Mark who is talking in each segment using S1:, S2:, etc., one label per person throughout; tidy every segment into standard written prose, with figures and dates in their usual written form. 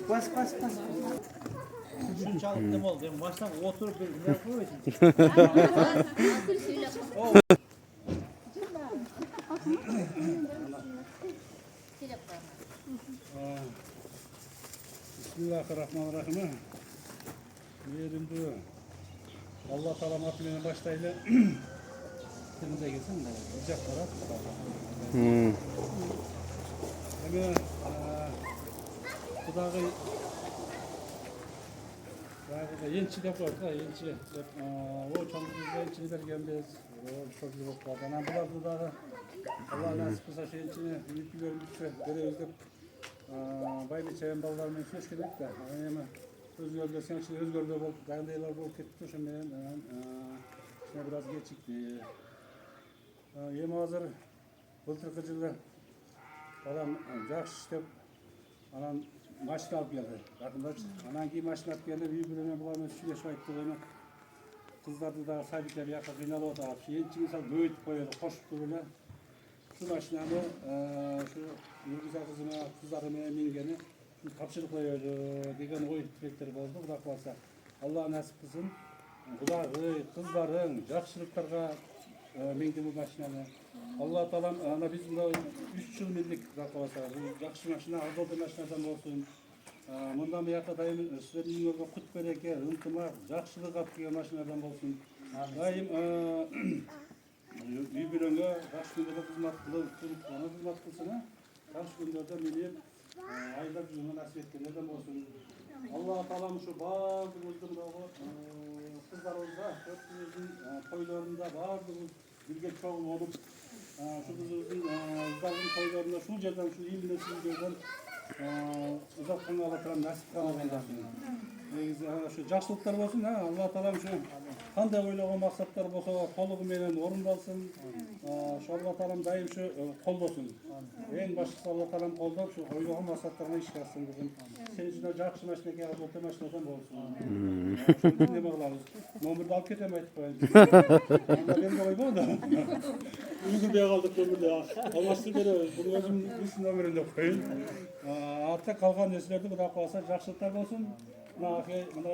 S1: Bas bas bas. Şunu çalıp dem oldu. Baştan oturup bir ne yapıyorsun? Bismillahirrahmanirrahim. Yerim bu. Allah Teala matımına başlayla. Temize gelsin de sıcak taraf. Hemen kudağı yençi de koydu, yençi. O çoğunlukla yençini vergen biz. O çok iyi bakıyor. Ana bular kudağı. Allah nasip kısa şey yençini büyük bir görmüşse böyle özlep baylı çeyen ballarımın söz gerek de. Ama özgürlüğü sen için özgürlüğü bol. Gayndaylar bol ketti şimdi. Şimdi biraz geçikti. Yeme hazır. Bultırkıcılar. Adam жақсы işlep. Anan maşını alıp geldi. Bakınlar. Anan ki maşını alıp geldi. Birbirine bulanın üstüne şu ayıttı demek. Kızlardı da saydıklar yakın kıynalı o da. Yençi misal büyütüp koyuyordu. Koşup duruyla. Şu maşinanı şu Nurgüzel kızına kızlarına mingeni tapşırıklıyordu. Degen oy tüfekleri oldu. Bırak varsa. Allah nasip kızın. Kızların жақсылықтарға менде bu maşinanı. Allah Teala ana biz bunda 3 yıl millik bırakılasa. Жақсы maşina, ağzolda maşinadan olsun. Bundan bir yakta dayım sizlerin yolda kut bereke, ıntımak, жақсылық alып kelgen maşinadan olsun. Dayım birbirine жақсы günlerde hizmet kılıp, ona hizmet kılsın. Жақсы günlerde benim aylar yüzüne nasip etkenlerden olsun. Allah Teala şu bağımızın da kızlarımızda, hepimizin toylarında bağımız birge çoğun olup, şu kızımızın kızların toylarında şu yerden, şu ilimde sizlerden uzak kanı alatıran nasip kanalındasın. Şu жақсылықтар болсын, Allah Teala şu qanday ойлаған maqsadlar bolsa толығыменен орындалсын. Şu Allah Teala dayım şu қолдасын. En başlısı Allah Teala қолдап şu ойлаған maqsadlarına işке asın bugün. Sen için жақсы машинеге орта машинадан болсын. Şunu neme qılarız? Номерді алып кетем айтып қояйын. Onda ben de oyma da. Uygun diye kaldık ömürde. Almasını beremez. Bunu özüm üstün ömüründe koyun. Artık kalған nesilerde bu da kalsa жақсылықтар болсын. Nafi, bana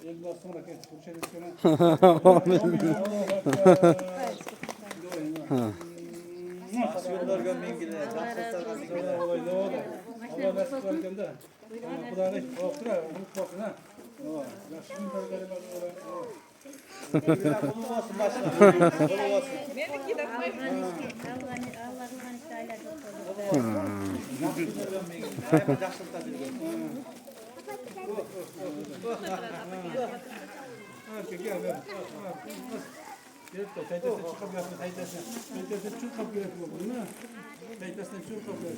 S1: elbasını da kes, kurşun etkene. Tasvirler gömmengile, жақсылықтарға зikirler. Allah nasip verken de. Kudağı oktur ha, unutmasın ha. Жақсы günler Kolu olsun başla. Kolu olsun.
S2: Meniki de koymayın.
S3: Allah'ın istayla çok olur.
S1: Жақсы günler gömmengile. Hemen жақсылықта bilген. Gel ver. Gelip de teyzesi çıkıp yapma teyzesi. Teyzesi çıkıp yapma bunu. Teyzesinden çıkıp yapma.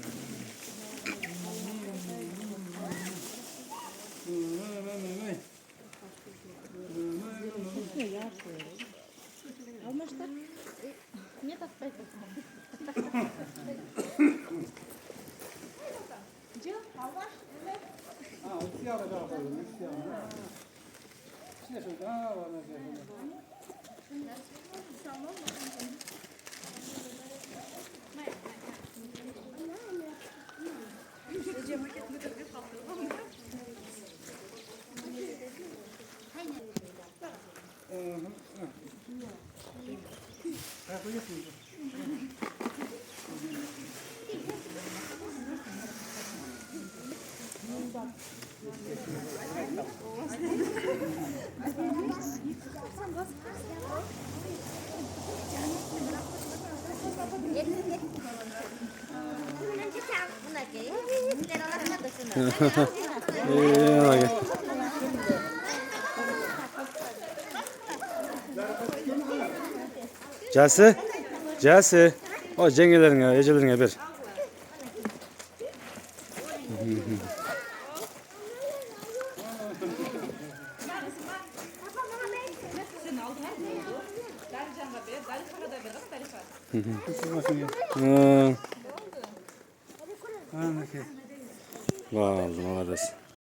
S3: Almışlar. Niye takmayın?
S1: Siyah da koyalım. Siyah şöyle. Var ne diye.
S4: Casi. O cengelerine, ecelerine bir. Vallahi молодец.